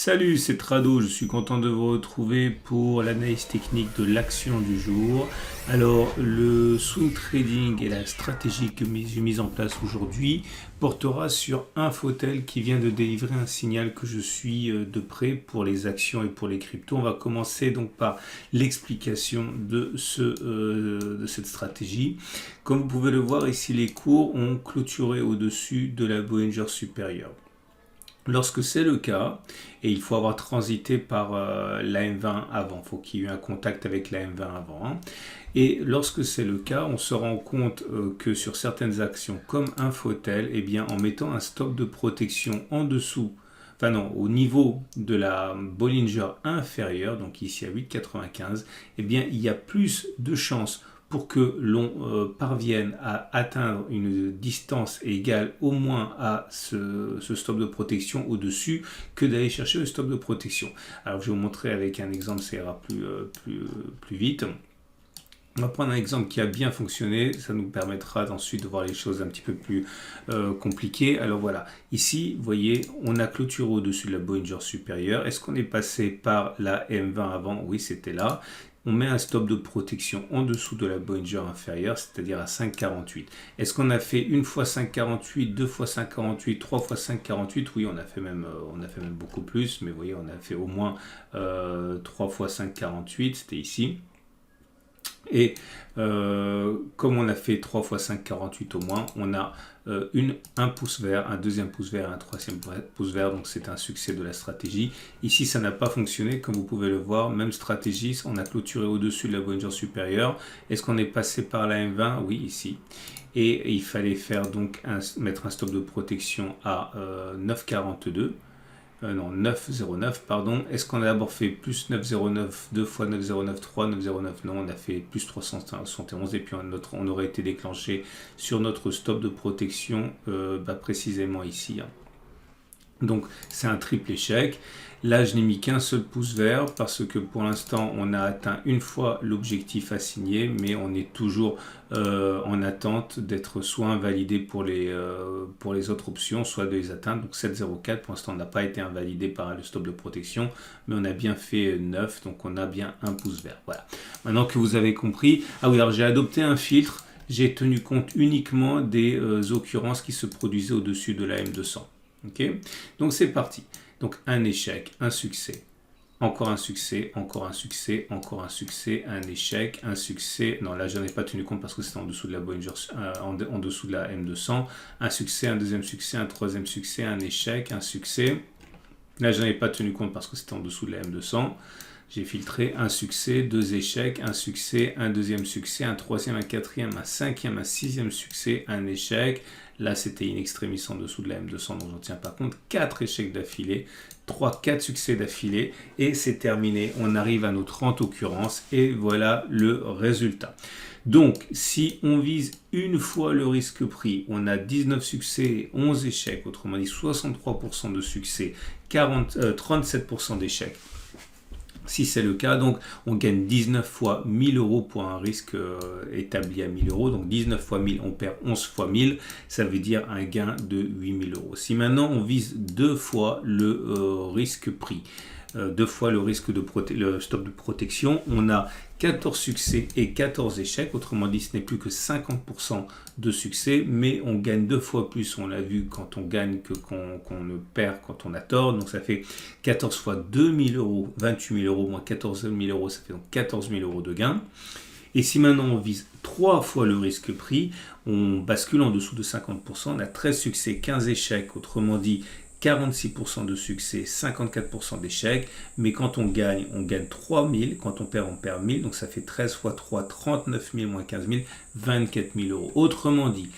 Salut, c'est Trado, je suis content de vous retrouver pour l'analyse technique de l'action du jour. Alors, le swing trading et la stratégie que j'ai mise en place aujourd'hui portera sur Infotel qui vient de délivrer un signal que je suis de près pour les actions et pour les cryptos. On va commencer donc par l'explication de cette stratégie. Comme vous pouvez le voir ici, les cours ont clôturé au-dessus de la Bollinger supérieure. Lorsque c'est le cas, et il faut avoir transité par la M20 avant, il faut qu'il y ait eu un contact avec la M20 avant, hein. Et lorsque c'est le cas, on se rend compte que sur certaines actions comme Infotel, eh bien, en mettant un stop de protection en dessous, enfin non, au niveau de la Bollinger inférieure, donc ici à 8,95, eh bien, il y a plus de chances pour que l'on parvienne à atteindre une distance égale au moins à ce stop de protection au-dessus que d'aller chercher le stop de protection. Alors je vais vous montrer avec un exemple, ça ira plus vite. On va prendre un exemple qui a bien fonctionné, ça nous permettra ensuite de voir les choses un petit peu plus compliquées. Alors voilà, ici, vous voyez, on a clôturé au-dessus de la Bollinger supérieure. Est-ce qu'on est passé par la M20 avant? Oui, c'était là. On met un stop de protection en dessous de la Bollinger inférieure, c'est-à-dire à 5,48. Est-ce qu'on a fait une fois 5,48, deux fois 5,48, trois fois 5,48? Oui, on a fait même beaucoup plus, mais vous voyez, on a fait au moins 3 fois 5,48, c'était ici. Et comme on a fait 3 fois 5,48 au moins, on a un pouce vert, un deuxième pouce vert, un troisième pouce vert, donc c'est un succès de la stratégie. Ici, ça n'a pas fonctionné, comme vous pouvez le voir, même stratégie, on a clôturé au-dessus de la Bollinger supérieure. Est-ce qu'on est passé par la M20? Oui, ici. Et il fallait faire donc mettre un stop de protection à 9,42. Non, 9,09, pardon. Est-ce qu'on a d'abord fait plus 9,09, 2 fois 9,09, 3, 9,09? Non, on a fait plus 371 et puis on aurait été déclenché sur notre stop de protection précisément ici, hein. Donc c'est un triple échec. Là, je n'ai mis qu'un seul pouce vert parce que pour l'instant, on a atteint une fois l'objectif assigné, mais on est toujours en attente d'être soit invalidé pour les autres options, soit de les atteindre. Donc 7,04, pour l'instant, on n'a pas été invalidé par le stop de protection, mais on a bien fait 9, donc on a bien un pouce vert. Voilà. Maintenant que vous avez compris, ah oui, alors j'ai adopté un filtre, j'ai tenu compte uniquement des occurrences qui se produisaient au-dessus de la M200. Okay, donc c'est parti. Donc un échec, un succès, encore un succès, encore un succès, encore un succès, un échec, un succès. Non, là je n'en ai pas tenu compte parce que c'était en dessous de la Bollinger, en dessous de la M200. Un succès, un deuxième succès, un troisième succès, un échec, un succès. Là je n'en ai pas tenu compte parce que c'était en dessous de la M200. J'ai filtré un succès, deux échecs, un succès, un deuxième succès, un troisième, un quatrième, un cinquième, un sixième succès, un échec. Là, c'était in extremis en dessous de la M200, donc j'en tiens pas compte. 4 échecs d'affilée, 4 succès d'affilée, et c'est terminé. On arrive à nos 30 occurrences, et voilà le résultat. Donc, si on vise une fois le risque pris, on a 19 succès et 11 échecs, autrement dit 63% de succès, 37% d'échecs. Si c'est le cas, donc on gagne 19 fois 1000 euros pour un risque établi à 1000 euros. Donc 19 fois 1000, on perd 11 fois 1000. Ça veut dire un gain de 8000 euros. Si maintenant on vise 2 fois le risque pris, 2 fois le stop de protection, on a 14 succès et 14 échecs. Autrement dit, ce n'est plus que 50% de succès, mais on gagne 2 fois plus, on l'a vu, quand on gagne que qu'on ne perd quand on a tort. Donc ça fait 14 fois 2000 euros, 28 000 euros moins 14 000 euros, ça fait donc 14 000 euros de gain. Et si maintenant on vise 3 fois le risque pris, on bascule en dessous de 50%, on a 13 succès, 15 échecs, autrement dit 46% de succès, 54% d'échecs, mais quand on gagne 3000, quand on perd 1000, donc ça fait 13 fois 3, 39 000 moins 15 000, 24 000 euros. Autrement dit,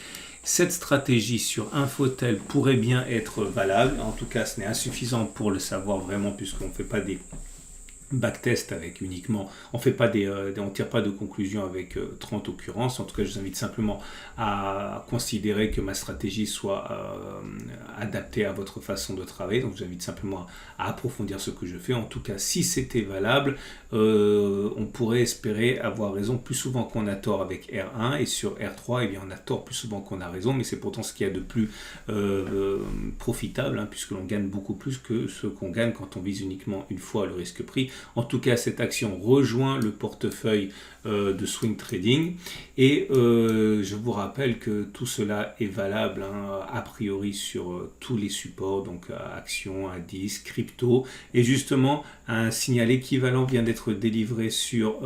cette stratégie sur Infotel pourrait bien être valable, en tout cas ce n'est insuffisant pour le savoir vraiment puisqu'on ne fait pas des backtest avec uniquement, on fait pas on tire pas de conclusion avec 30 occurrences. En tout cas, je vous invite simplement à considérer que ma stratégie soit adaptée à votre façon de travailler. Donc, je vous invite simplement à approfondir ce que je fais. En tout cas, si c'était valable, on pourrait espérer avoir raison plus souvent qu'on a tort avec R1, et sur R3, eh bien, on a tort plus souvent qu'on a raison, mais c'est pourtant ce qu'il y a de plus profitable, puisque l'on gagne beaucoup plus que ce qu'on gagne quand on vise uniquement une fois le risque-prix. En tout cas, cette action rejoint le portefeuille de swing trading, et je vous rappelle que tout cela est valable a priori sur tous les supports, donc actions, indices, crypto, et justement un signal équivalent vient d'être délivré sur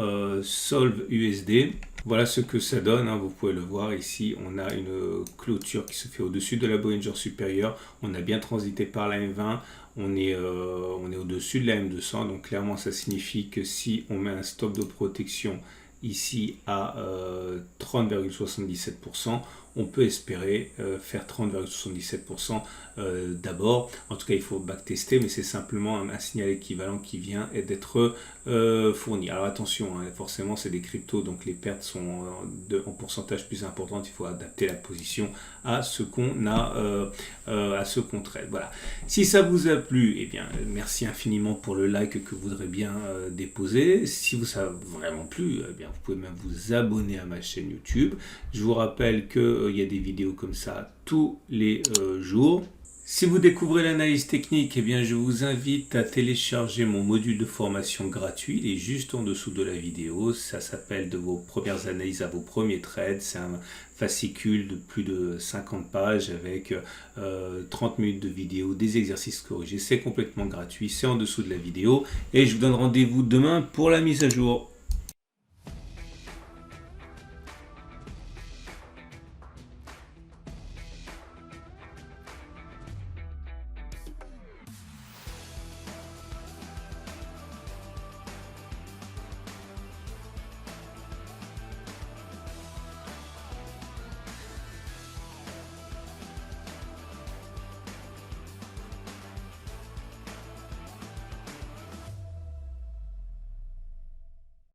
Solve USD. Voilà ce que ça donne, vous pouvez le voir ici, on a une clôture qui se fait au-dessus de la Bollinger supérieure, on a bien transité par la M20, on est au-dessus de la M200, donc clairement ça signifie que si on met un stop de protection ici à 30,77%, on peut espérer faire 30,77% d'abord. En tout cas, il faut backtester, mais c'est simplement un signal équivalent qui vient d'être fourni. Alors attention, forcément, c'est des cryptos, donc les pertes sont en pourcentage plus importantes. Il faut adapter la position à ce qu'on a, à ce qu'on traite. Voilà. Si ça vous a plu, eh bien, merci infiniment pour le like que vous voudrez bien déposer. Si ça vous a vraiment plu, eh bien, vous pouvez même vous abonner à ma chaîne YouTube. Je vous rappelle qu'il y a des vidéos comme ça tous les jours. Si vous découvrez l'analyse technique, eh bien, je vous invite à télécharger mon module de formation gratuit. Il est juste en dessous de la vidéo. Ça s'appelle de vos premières analyses à vos premiers trades. C'est un fascicule de plus de 50 pages avec 30 minutes de vidéo, des exercices corrigés. C'est complètement gratuit. C'est en dessous de la vidéo. Et je vous donne rendez-vous demain pour la mise à jour.